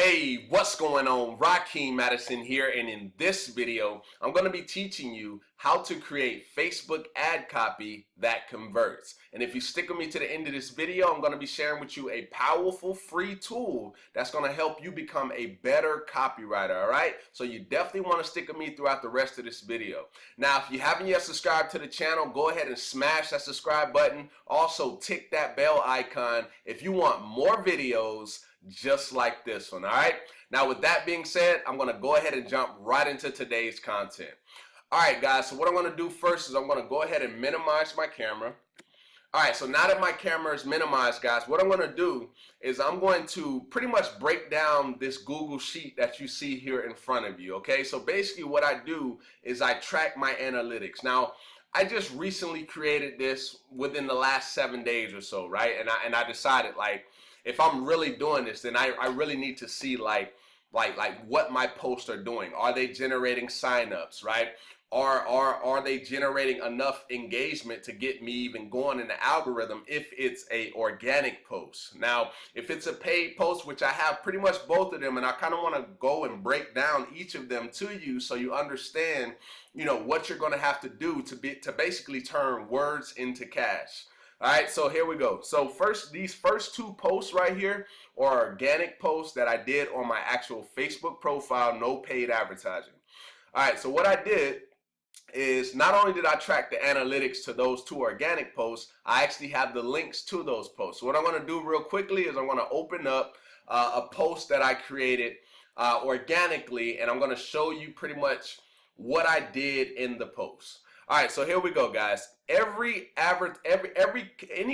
Hey, what's going on? Rakeem Madison here, and in this video, I'm going to be teaching you how to create Facebook ad copy that converts. And if you stick with me to the end of this video, I'm going to be sharing with you a powerful free tool that's going to help you become a better copywriter, all right? So you definitely want to stick with me throughout the rest of this video. Now, if you haven't yet subscribed to the channel, go ahead and smash that subscribe button. Also, tick that bell icon if you want more videos just like this one. All right, now with that being said, I'm going to go ahead and jump right into today's content. All right, guys, so what I'm going to do first is I'm going to go ahead and minimize my camera. All right, so now that my camera is minimized, guys, what I'm going to do is I'm going to pretty much break down this Google Sheet that you see here in front of you. Okay, so basically what I do is I track my analytics. Now, I just recently created this within the last 7 days or so, right? And I decided, like, if I'm really doing this, then I really need to see like what my posts are doing. Are they generating signups, right? Are they generating enough engagement to get me even going in the algorithm if it's a organic post? Now, if it's a paid post, which I have pretty much both of them, and I kind of want to go and break down each of them to you so you understand, you know, what you're going to have to do to basically turn words into cash. All right, so here we go. So first, these first two posts right here are organic posts that I did on my actual Facebook profile, no paid advertising. All right, so what I did is not only did I track the analytics to those two organic posts, I actually have the links to those posts. So what I'm going to do real quickly is I'm going to open up a post that I created organically, and I'm going to show you pretty much what I did in the post. All right, so here we go, guys. Any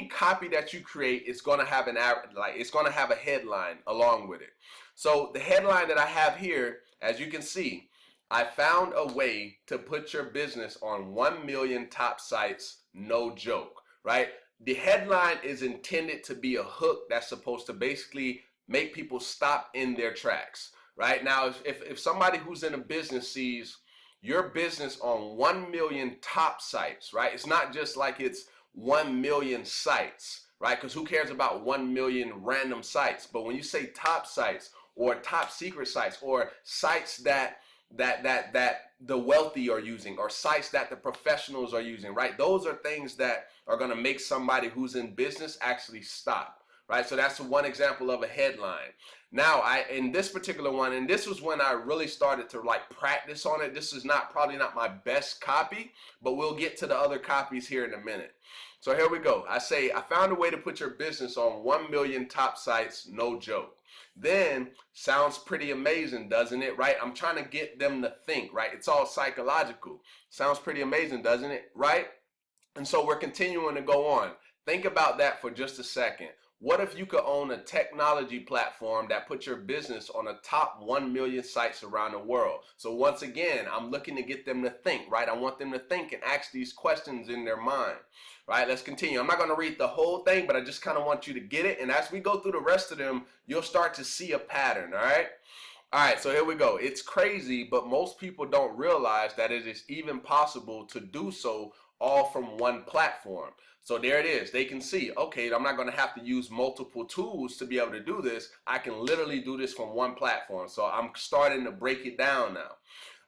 copy that you create is going to have it's going to have a headline along with it. So the headline that I have here, as you can see, I found a way to put your business on 1 million top sites, no joke, right? The headline is intended to be a hook that's supposed to basically make people stop in their tracks, right? Now, if somebody who's in a business sees your business on 1 million top sites, right? It's not just like it's 1 million sites, right? Because who cares about 1 million random sites? But when you say top sites or top secret sites or sites that the wealthy are using or sites that the professionals are using, right? Those are things that are going to make somebody who's in business actually stop. Right, so that's one example of a headline. Now, in this particular one, and this was when I really started to like practice on it. This is probably not my best copy, but we'll get to the other copies here in a minute. So here we go. I say, I found a way to put your business on 1 million top sites, no joke. Then, sounds pretty amazing, doesn't it? Right? I'm trying to get them to think, right? It's all psychological. Sounds pretty amazing, doesn't it? Right? And so we're continuing to go on. Think about that for just a second. What if you could own a technology platform that puts your business on the top 1 million sites around the world? So once again, I'm looking to get them to think, right? I want them to think and ask these questions in their mind, right? Let's continue. I'm not going to read the whole thing, but I just kind of want you to get it. And as we go through the rest of them, you'll start to see a pattern, all right? All right, so here we go. It's crazy, but most people don't realize that it is even possible to do so all from one platform. So there it is. They can see, okay, I'm not going to have to use multiple tools to be able to do this. I can literally do this from one platform. So I'm starting to break it down now.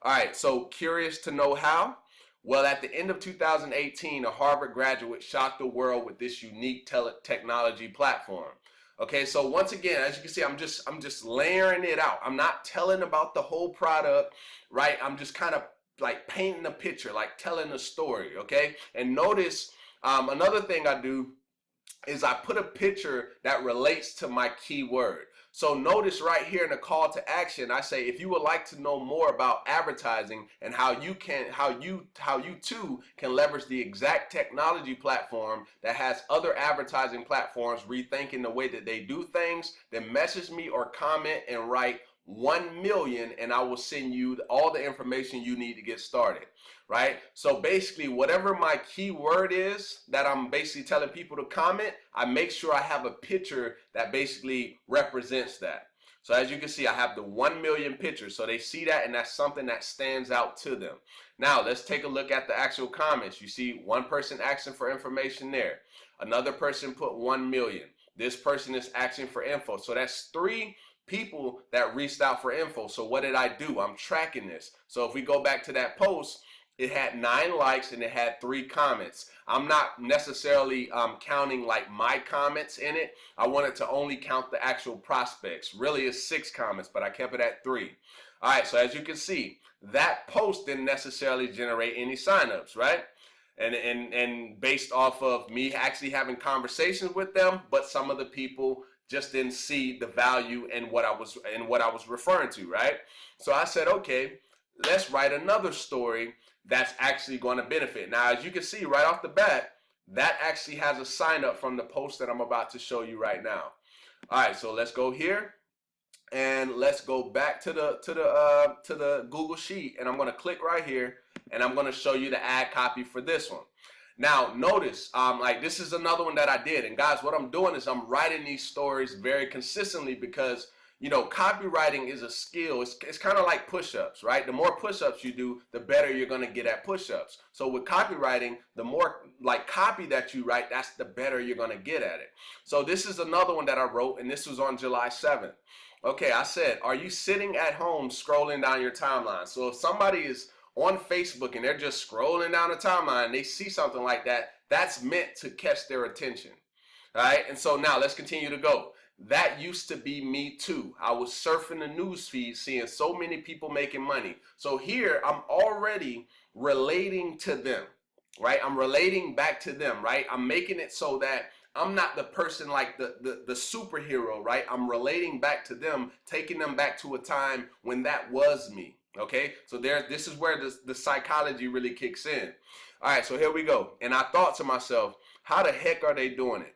All right, so curious to know how? Well, at the end of 2018, a Harvard graduate shocked the world with this unique technology platform. Okay, so once again, as you can see, I'm just layering it out. I'm not telling about the whole product, right? I'm just kind of like painting a picture, like telling a story, okay? And notice another thing I do is I put a picture that relates to my keyword. So notice right here in the call to action, I say, if you would like to know more about advertising and how you too can leverage the exact technology platform that has other advertising platforms rethinking the way that they do things, then message me or comment and write 1 million and I will send you all the information you need to get started, right? So basically whatever my keyword is that I'm basically telling people to comment, I make sure I have a picture that basically represents that. So as you can see, I have the 1 million pictures, so they see that and that's something that stands out to them. Now let's take a look at the actual comments. You see one person asking for information there. Another person put 1 million. This person is asking for info. So that's three people that reached out for info. So what did I do? I'm tracking this. So if we go back to that post, it had 9 likes and it had 3 comments. I'm not necessarily counting like my comments in it. I wanted to only count the actual prospects. Really it's 6 comments, but I kept it at 3. All right, so as you can see, that post didn't necessarily generate any signups, right? And based off of me actually having conversations with them, but some of the people just didn't see the value in what I was referring to, right? So I said, okay, let's write another story that's actually going to benefit. Now, as you can see right off the bat, that actually has a sign up from the post that I'm about to show you right now. All right, so let's go here and let's go back to the Google Sheet, and I'm going to click right here and I'm going to show you the ad copy for this one. Now, notice, like this is another one that I did. And guys, what I'm doing is I'm writing these stories very consistently because, you know, copywriting is a skill. It's kind of like push-ups, right? The more push-ups you do, the better you're going to get at push-ups. So with copywriting, the more like copy that you write, that's the better you're going to get at it. So this is another one that I wrote, and this was on July 7th. Okay, I said, are you sitting at home scrolling down your timeline? So if somebody is on Facebook and they're just scrolling down the timeline and they see something like that, that's meant to catch their attention. All right, and so now let's continue to go. That used to be me too. I was surfing the news feed, seeing so many people making money. So here I'm already relating to them, right? I'm relating back to them, right? I'm making it so that I'm not the person like the superhero, right? I'm relating back to them, taking them back to a time when that was me. Okay, so this is where the psychology really kicks in. All right, so here we go. And I thought to myself, how the heck are they doing it?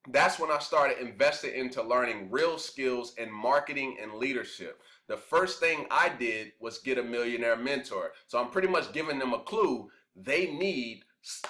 That's when I started investing into learning real skills in marketing and leadership. The first thing I did was get a millionaire mentor. So I'm pretty much giving them a clue. They need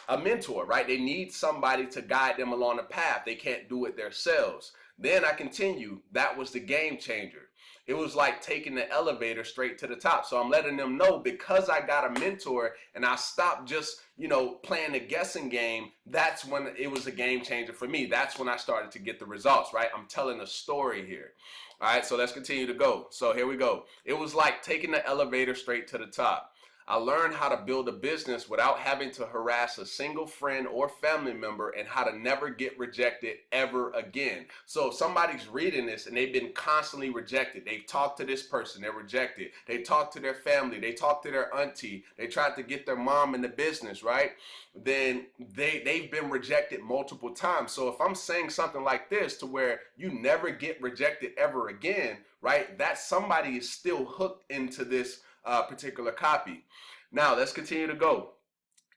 a mentor, right? They need somebody to guide them along the path. They can't do it themselves. Then I continue. That was the game changer. It was like taking the elevator straight to the top. So I'm letting them know, because I got a mentor and I stopped just, you know, playing the guessing game, that's when it was a game changer for me. That's when I started to get the results, right? I'm telling a story here. All right, so let's continue to go. So here we go. It was like taking the elevator straight to the top. I learned how to build a business without having to harass a single friend or family member, and how to never get rejected ever again. So if somebody's reading this and they've been constantly rejected, they've talked to this person, they're rejected, they talked to their family, they talked to their auntie, they tried to get their mom in the business, right? Then they've been rejected multiple times. So if I'm saying something like this to where you never get rejected ever again, right? That somebody is still hooked into this particular copy. Now let's continue to go.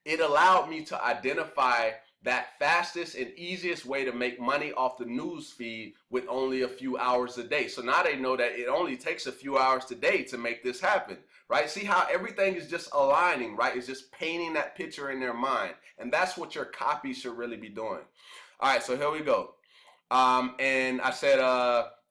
It allowed me to identify that fastest and easiest way to make money off the news feed with only a few hours a day. So now they know that it only takes a few hours today to make this happen, right? See how everything is just aligning, right? It's just painting that picture in their mind. And that's what your copy should really be doing. All right, so here we go. And I said,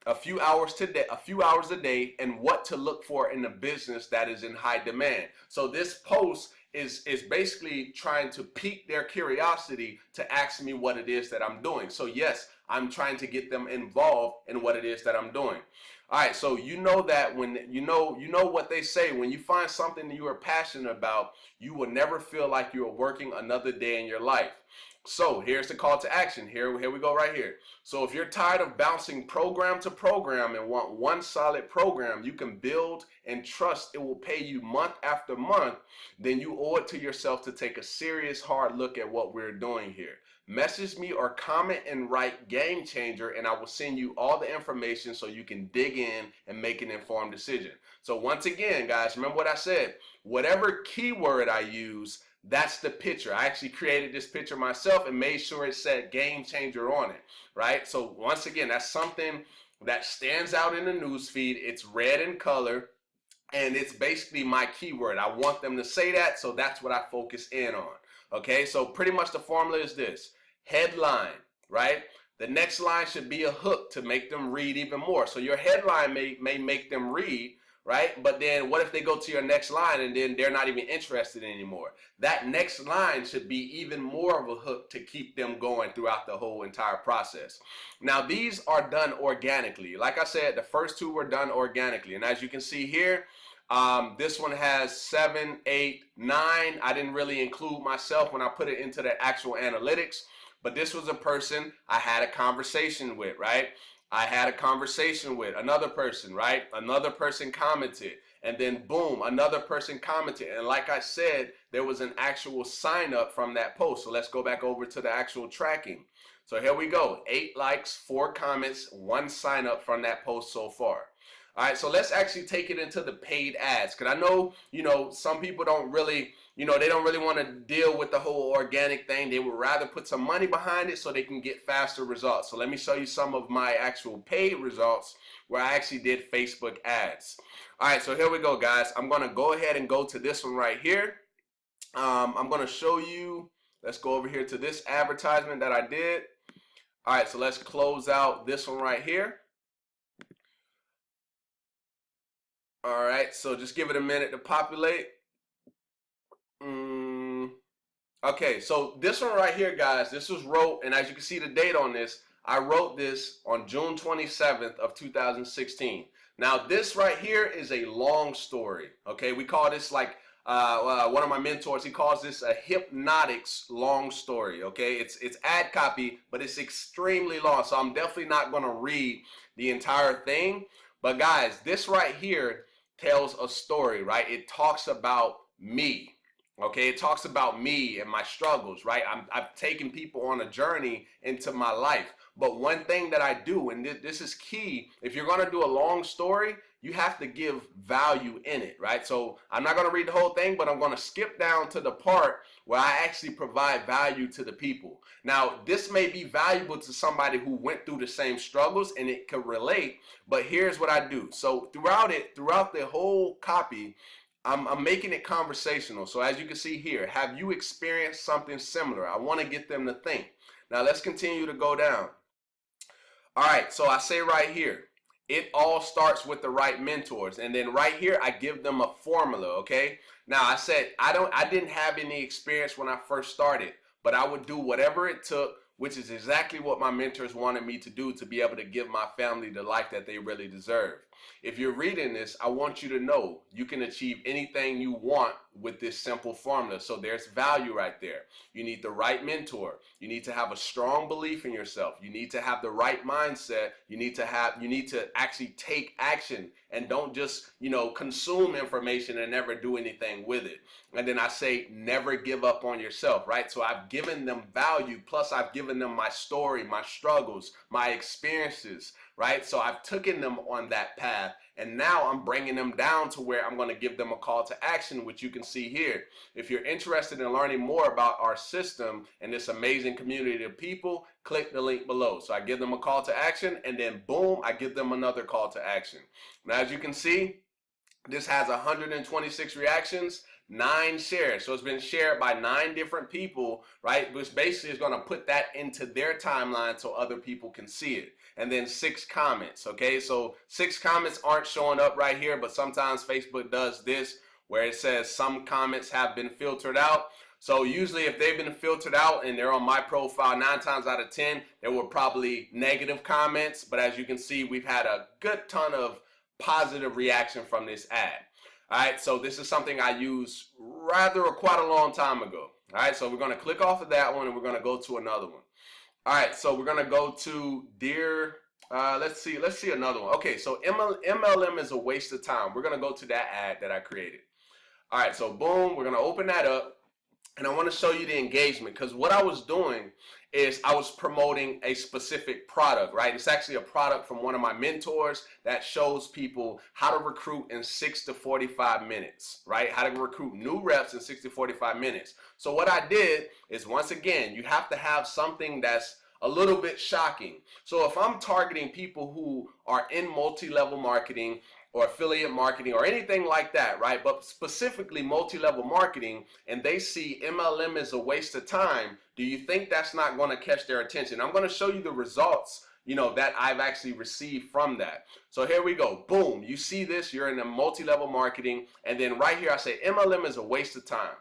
a few hours a day, and what to look for in a business that is in high demand. So this post is basically trying to pique their curiosity to ask me what it is that I'm doing. So yes, I'm trying to get them involved in what it is that I'm doing. All right, so you know that when you know what they say, when you find something that you are passionate about, you will never feel like you are working another day in your life. So here's the call to action. Here we go right here. So if you're tired of bouncing program to program and want one solid program you can build and trust it will pay you month after month, then you owe it to yourself to take a serious hard look at what we're doing here. Message me or comment and write game changer, and I will send you all the information so you can dig in and make an informed decision. So once again, guys, remember what I said. Whatever keyword I use, that's the picture. I actually created this picture myself and made sure it said game changer on it, right? So once again, that's something that stands out in the news feed. It's red in color, and it's basically my keyword. I want them to say that, so that's what I focus in on. Okay, so pretty much the formula is this. Headline, right? The next line should be a hook to make them read even more. So your headline may make them read, right? But then what if they go to your next line and then they're not even interested anymore? That next line should be even more of a hook to keep them going throughout the whole entire process. Now, these are done organically. Like I said, the first two were done organically. And as you can see here, this one has 7, 8, 9. I didn't really include myself when I put it into the actual analytics, but this was a person I had a conversation with, right? I had a conversation with another person, right? Another person commented, and then boom, another person commented. And like I said, there was an actual sign up from that post. So let's go back over to the actual tracking. So here we go. 8 likes, 4 comments, 1 sign up from that post so far. All right, so let's actually take it into the paid ads, because I know, some people don't really, they don't really want to deal with the whole organic thing. They would rather put some money behind it so they can get faster results. So let me show you some of my actual paid results where I actually did Facebook ads. All right, so here we go, guys. I'm going to go ahead and go to this one right here. I'm going to show you, let's go over here to this advertisement that I did. All right, so let's close out this one right here. All right, so just give it a minute to populate. Okay, so this one right here, guys, this was wrote, and as you can see the date on this, I wrote this on June 27th of 2016. Now, this right here is a long story, okay? We call this like, one of my mentors, he calls this a hypnotics long story, okay? It's ad copy, but it's extremely long, so I'm definitely not gonna read the entire thing. But guys, this right here tells a story, right? It talks about me, okay? It talks about me and my struggles, right? I've taken people on a journey into my life. But one thing that I do, and this is key, if you're gonna do a long story, you have to give value in it, right? So I'm not gonna read the whole thing, but I'm gonna skip down to the part where I actually provide value to the people. Now, this may be valuable to somebody who went through the same struggles and it could relate, but here's what I do. So throughout the whole copy, I'm making it conversational. So as you can see here, have you experienced something similar? I wanna get them to think. Now let's continue to go down. All right, so I say right here, it all starts with the right mentors. And then right here, I give them a formula, okay? Now I said, I didn't have any experience when I first started, but I would do whatever it took, which is exactly what my mentors wanted me to do to be able to give my family the life that they really deserve. If you're reading this, I want you to know you can achieve anything you want with this simple formula. So there's value right there. You need the right mentor. You need to have a strong belief in yourself. You need to have the right mindset. You need to actually take action and don't just, consume information and never do anything with it. And then I say, never give up on yourself, right? So I've given them value, plus I've given them my story, my struggles, my experiences, right? So I've taken them on that path, and now I'm bringing them down to where I'm going to give them a call to action, which you can see here. If you're interested in learning more about our system and this amazing community of people, click the link below. So I give them a call to action, and then boom, I give them another call to action. Now, as you can see, this has 126 reactions, 9 shares. So it's been shared by 9 different people, right? Which basically is going to put that into their timeline so other people can see it. And then 6 comments, okay? So 6 comments aren't showing up right here, but sometimes Facebook does this where it says some comments have been filtered out. So usually if they've been filtered out and they're on my profile, 9 times out of 10, there were probably negative comments. But as you can see, we've had a good ton of positive reaction from this ad. All right, so this is something I used quite a long time ago. All right, so we're going to click off of that one and we're going to go to another one. All right, so we're going to go to let's see another one. Okay, so MLM is a waste of time. We're going to go to that ad that I created. All right, so boom, we're going to open that up. And I want to show you the engagement, because what I was doing is I was promoting a specific product, right? It's actually a product from one of my mentors that shows people how to recruit in 6 to 45 minutes, right? How to recruit new reps in 6 to 45 minutes. So what I did is, once again, you have to have something that's a little bit shocking. So if I'm targeting people who are in multi-level marketing or affiliate marketing or anything like that, right? But specifically multi-level marketing, and they see MLM is a waste of time, do you think that's not going to catch their attention? I'm going to show you the results that I've actually received from that. So here we go. Boom. You see this, you're in a multi-level marketing. And then right here, I say MLM is a waste of time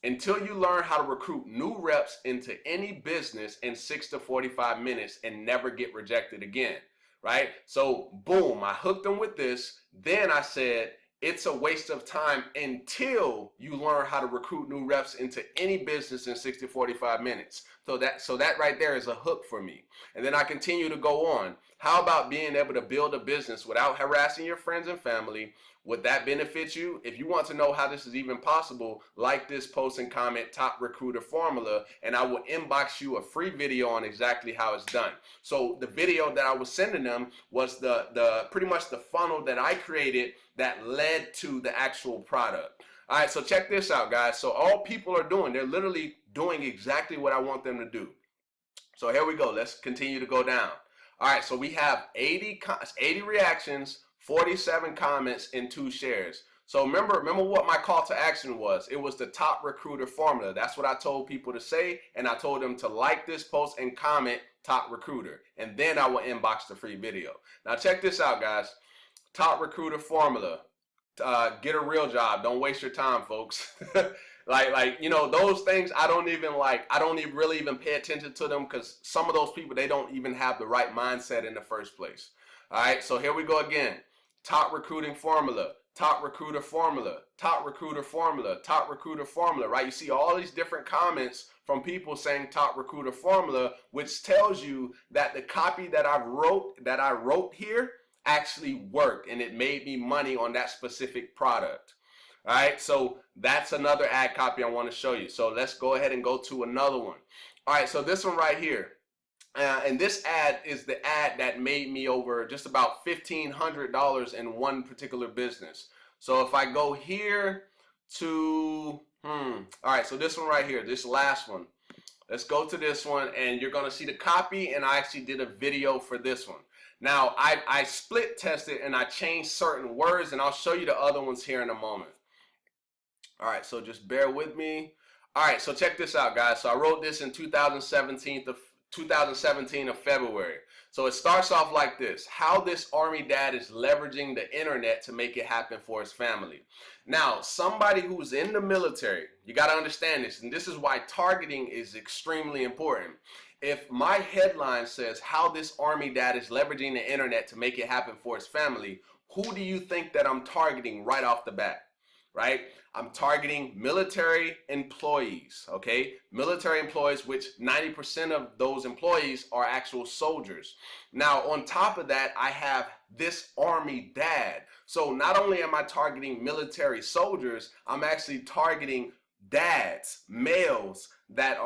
until you learn how to recruit new reps into any business in 6 to 45 minutes and never get rejected again, right? So boom, I hooked them with this. Then I said, it's a waste of time until you learn how to recruit new reps into any business in 60 to 45 minutes. So that right there is a hook for me. And then I continue to go on. How about being able to build a business without harassing your friends and family? Would that benefit you? If you want to know how this is even possible, like this post and comment Top Recruiter Formula, and I will inbox you a free video on exactly how it's done. So the video that I was sending them was the pretty much the funnel that I created that led to the actual product. All right, so check this out, guys. So all people are doing, they're literally doing exactly what I want them to do. So here we go. Let's continue to go down. All right, so we have 80 reactions, 47 comments, and 2 shares. So remember what my call to action was. It was the Top Recruiter Formula. That's what I told people to say, and I told them to like this post and comment Top Recruiter, and then I will inbox the free video. Now check this out, guys. Top Recruiter Formula. Get a real job. Don't waste your time, folks. like those things I don't even really even pay attention to them, because some of those people, they don't even have the right mindset in the first place. All right, so here we go again. Top Recruiting Formula, Top Recruiter Formula, Top Recruiter Formula, Top Recruiter Formula, right? You see all these different comments from people saying Top Recruiter Formula, which tells you that the copy that I wrote here actually worked, and it made me money on that specific product. All right, so that's another ad copy I want to show you. So let's go ahead and go to another one. All right, so this one right here. And this ad is the ad that made me over just about $1,500 in one particular business. So if I go here to, all right, so this one right here, this last one. Let's go to this one, and you're going to see the copy, and I actually did a video for this one. Now, I split tested, and I changed certain words, and I'll show you the other ones here in a moment. All right, so just bear with me. All right, so check this out, guys. So I wrote this in 2017 of February. So it starts off like this: how this Army dad is leveraging the internet to make it happen for his family. Now, somebody who's in the military, you got to understand this, and this is why targeting is extremely important. If my headline says how this Army dad is leveraging the internet to make it happen for his family, who do you think that I'm targeting right off the bat? Right? I'm targeting military employees, okay? Military employees, which 90% of those employees are actual soldiers. Now, on top of that, I have this Army dad. So not only am I targeting military soldiers, I'm actually targeting dads, males that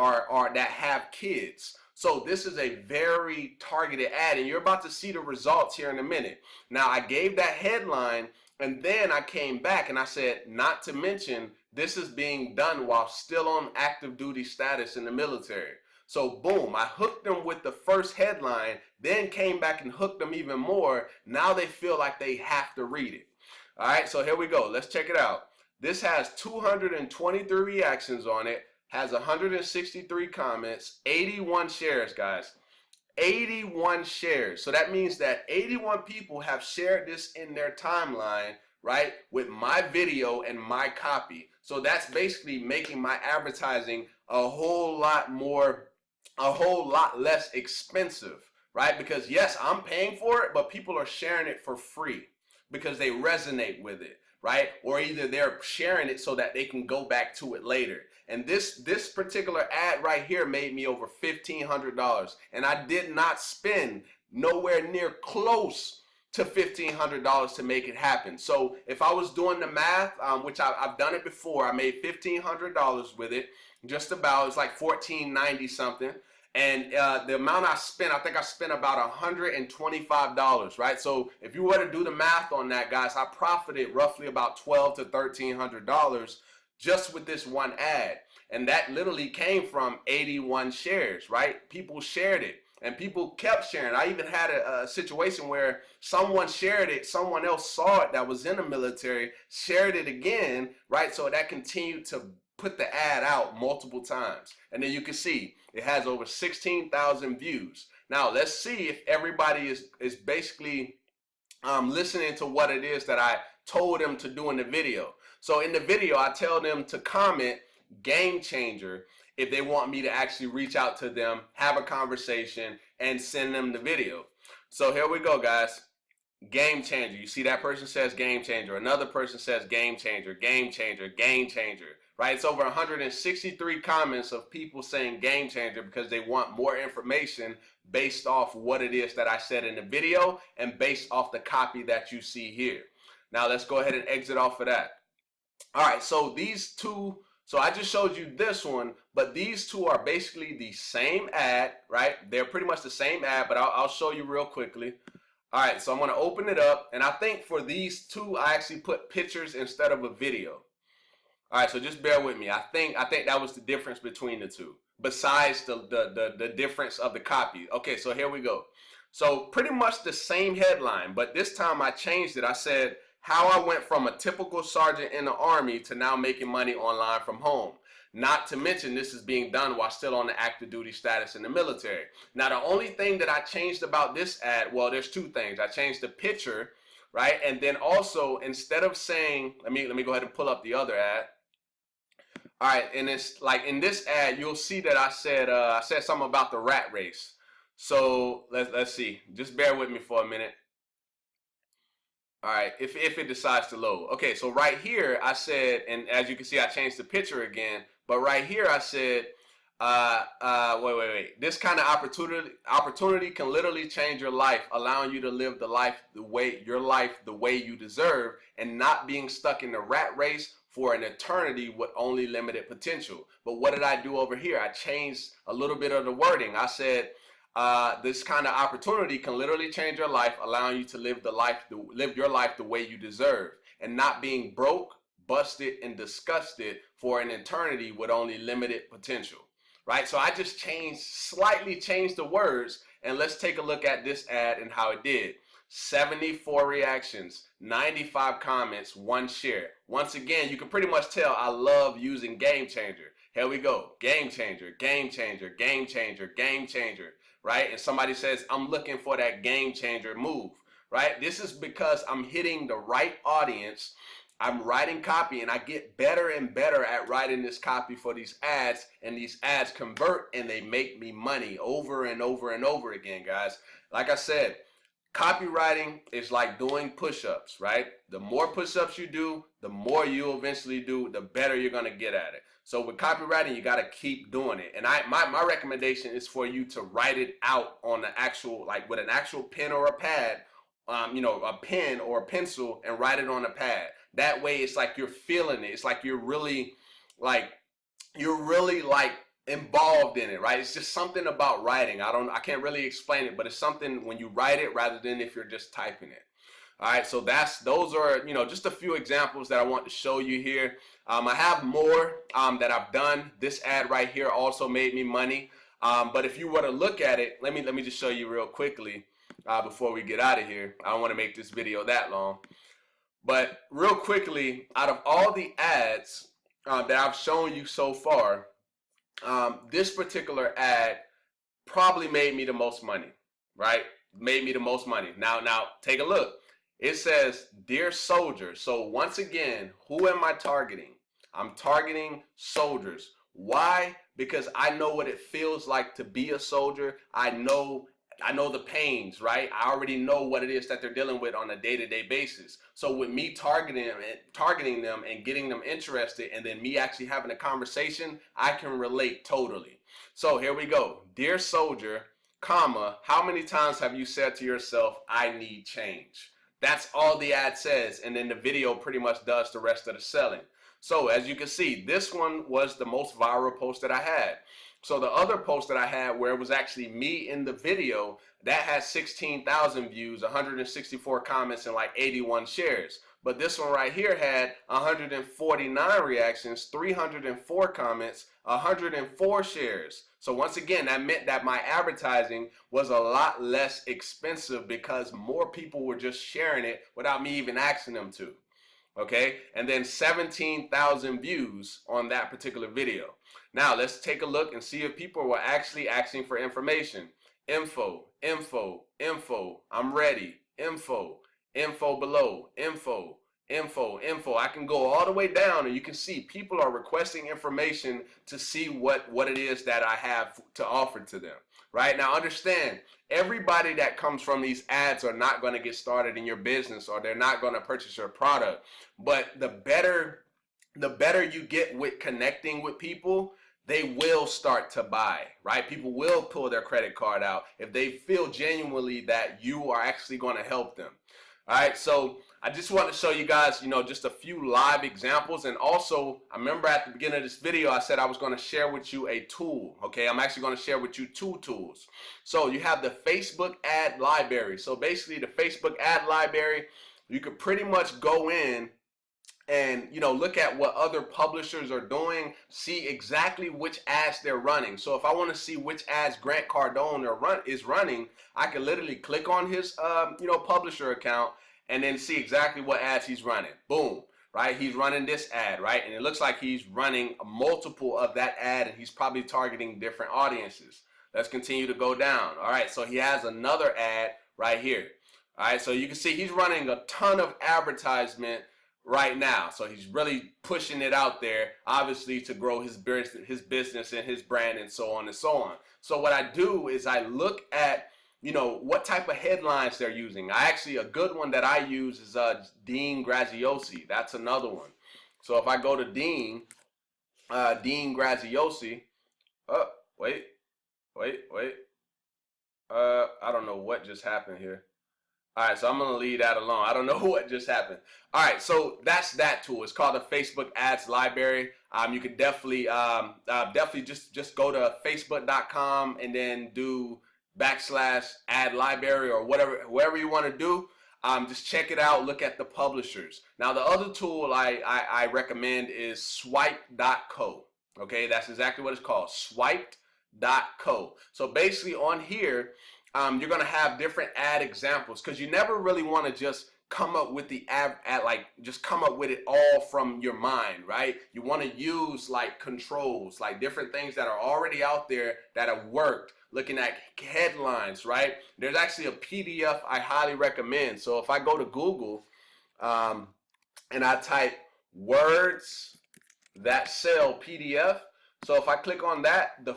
that have kids. So this is a very targeted ad, and you're about to see the results here in a minute. Now, I gave that headline, and then I came back and I said, not to mention, this is being done while still on active duty status in the military. So boom, I hooked them with the first headline, then came back and hooked them even more. Now they feel like they have to read it. All right, so here we go. Let's check it out. This has 223 reactions on it, has 163 comments, 81 shares, guys. 81 shares. So that means that 81 people have shared this in their timeline, right, with my video and my copy. So that's basically making my advertising a whole lot less expensive, right? Because yes, I'm paying for it, but people are sharing it for free because they resonate with it, right? Or either they're sharing it so that they can go back to it later. And this particular ad right here made me over $1,500, and I did not spend nowhere near close to $1,500 to make it happen. So if I was doing the math, which I've done it before, I made $1,500 with it, just about. It's like $1,490 something. And the amount I spent, I think I spent about $125, right? So if you were to do the math on that, guys, I profited roughly about $1,200 to $1,300 just with this one ad. And that literally came from 81 shares, right? People shared it, and people kept sharing. I even had a situation where someone shared it, someone else saw it that was in the military, shared it again, right? So that continued to put the ad out multiple times. And then you can see it has over 16,000 views. Now let's see if everybody is basically listening to what it is that I told them to do in the video. So in the video, I tell them to comment game changer if they want me to actually reach out to them, have a conversation, and send them the video. So here we go, guys. Game changer. You see that person says game changer. Another person says game changer, game changer, game changer. Right? It's over 163 comments of people saying game changer because they want more information based off what it is that I said in the video and based off the copy that you see here. Now let's go ahead and exit off of that. All right, so these two, so I just showed you this one, but these two are basically the same ad, right? They're pretty much the same ad, but I'll show you real quickly. All right, so I'm going to open it up, and I think for these two, I actually put pictures instead of a video. All right, so just bear with me. I think that was the difference between the two, besides the difference of the copy. Okay, so here we go. So pretty much the same headline, but this time I changed it. I said, how I went from a typical sergeant in the Army to now making money online from home. Not to mention this is being done while still on the active duty status in the military. Now the only thing that I changed about this ad, well, there's two things. I changed the picture, right? And then also instead of saying, let me go ahead and pull up the other ad. All right, and it's like in this ad, you'll see that I said something about the rat race. So let's see. Just bear with me for a minute. All right, if it decides to load. Okay, so right here I said, and as you can see, I changed the picture again. But right here I said, wait. This kind of opportunity can literally change your life, allowing you to live the life the way you deserve, and not being stuck in the rat race for an eternity with only limited potential. But what did I do over here? I changed a little bit of the wording. I said, this kind of opportunity can literally change your life, allowing you to live your life the way you deserve, and not being broke, busted, and disgusted for an eternity with only limited potential. Right? So I just slightly changed the words, and let's take a look at this ad and how it did. 74 reactions, 95 comments, 1 share. Once again, you can pretty much tell I love using game changer. Here we go. Game changer, game changer, game changer, game changer. Right? And somebody says, I'm looking for that game changer move. Right? This is because I'm hitting the right audience. I'm writing copy, and I get better and better at writing this copy for these ads, and these ads convert and they make me money over and over and over again, guys. Like I said, copywriting is like doing push-ups, right? The more push-ups you do, the more you'll eventually do, the better you're going to get at it. So with copywriting, you got to keep doing it. And my recommendation is for you to write it out on the actual, like with an actual pen or a pad, a pen or a pencil, and write it on a pad. That way it's like you're feeling it. It's like you're really involved in it, right? It's just something about writing. I can't really explain it, but it's something when you write it rather than if you're just typing it. All right, so those are just a few examples that I want to show you here. I have more that I've done. This ad right here also made me money. But if you were to look at it, let me just show you real quickly before we get out of here. I don't want to make this video that long. But real quickly, out of all the ads that I've shown you so far, this particular ad probably made me the most money, right? Made me the most money. Now take a look. It says, Dear Soldier. So once again, who am I targeting? I'm targeting soldiers. Why? Because I know what it feels like to be a soldier. I know the pains, right? I already know what it is that they're dealing with on a day-to-day basis. So with me targeting them and getting them interested, and then me actually having a conversation, I can relate totally. So here we go. Dear soldier, comma, how many times have you said to yourself, I need change? That's all the ad says, and then the video pretty much does the rest of the selling. So as you can see, this one was the most viral post that I had. So the other post that I had where it was actually me in the video, that had 16,000 views, 164 comments, and like 81 shares. But this one right here had 149 reactions, 304 comments, 104 shares. So once again, that meant that my advertising was a lot less expensive because more people were just sharing it without me even asking them to. Okay, and then 17,000 views on that particular video. Now let's take a look and see if people were actually asking for information. info, info, info, I'm ready, info, info below, info, info, info. I can go all the way down and you can see people are requesting information to see what it is that I have to offer to them. Right now, understand, everybody that comes from these ads are not going to get started in your business, or they're not going to purchase your product. But the better you get with connecting with people, they will start to buy, right? People will pull their credit card out if they feel genuinely that you are actually going to help them. All right, so I just want to show you guys, just a few live examples. And also, I remember at the beginning of this video, I said I was going to share with you a tool. Okay, I'm actually going to share with you two tools. So you have the Facebook ad library. So basically, the Facebook ad library, you could pretty much go in and look at what other publishers are doing, see exactly which ads they're running. So if I want to see which ads Grant Cardone is running, I can literally click on his publisher account and then see exactly what ads he's running. Boom, right? He's running this ad, right? And it looks like he's running multiple of that ad, and he's probably targeting different audiences. Let's continue to go down. All right, so he has another ad right here. All right, so you can see he's running a ton of advertisement right now. So he's really pushing it out there, obviously, to grow his business and his brand and so on and so on. So what I do is I look at, what type of headlines they're using. A good one that I use is Dean Graziosi. That's another one. So if I go to Dean Graziosi, oh, wait. I don't know what just happened here. All right, so I'm going to leave that alone. I don't know what just happened. All right, so that's that tool. It's called the Facebook Ads Library. You can definitely just go to facebook.com and then do /ad library or whoever you want to do. Just check it out. Look at the publishers. Now, the other tool I recommend is swipe.co. Okay, that's exactly what it's called, swipe.co. So basically on here, you're going to have different ad examples, because you never really want to just come up with the ad just come up with it all from your mind, right? You want to use like controls, like different things that are already out there that have worked, looking at headlines, right? There's actually a PDF I highly recommend. So if I go to Google and I type words that sell PDF, so if I click on that, the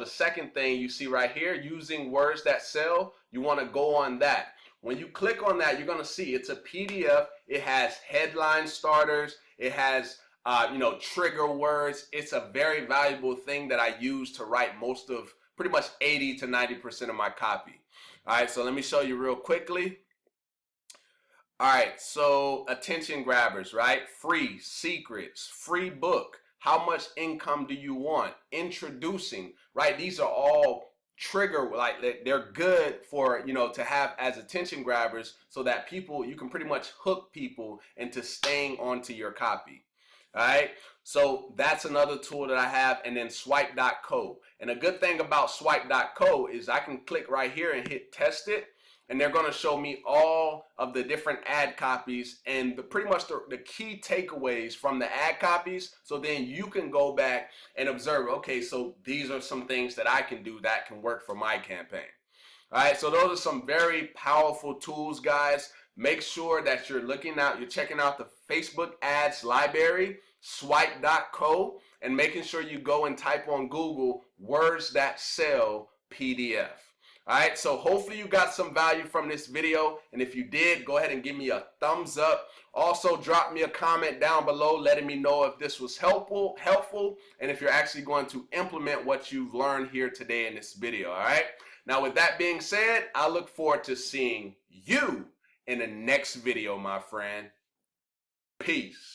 second thing you see right here, using words that sell, you want to go on that. When you click on that, you're going to see it's a PDF. It has headline starters. It has, trigger words. It's a very valuable thing that I use to write pretty much 80 to 90% of my copy. All right, so let me show you real quickly. All right, so attention grabbers, right? Free secrets, free book. How much income do you want? Introducing, right? These are all trigger, like they're good for, to have as attention grabbers, so that you can pretty much hook people into staying onto your copy. All right, so that's another tool that I have. And then swipe.co. And a good thing about swipe.co is I can click right here and hit test it, and they're going to show me all of the different ad copies and pretty much the key takeaways from the ad copies. So then you can go back and observe, okay, so these are some things that I can do that can work for my campaign. All right, so those are some very powerful tools, guys. Make sure that you're checking out the Facebook Ads Library, swipe.co, and making sure you go and type on Google words that sell PDF. All right, so hopefully you got some value from this video, and if you did, go ahead and give me a thumbs up. Also, drop me a comment down below letting me know if this was helpful, and if you're actually going to implement what you've learned here today in this video. All right, now with that being said, I look forward to seeing you in the next video, my friend. Peace.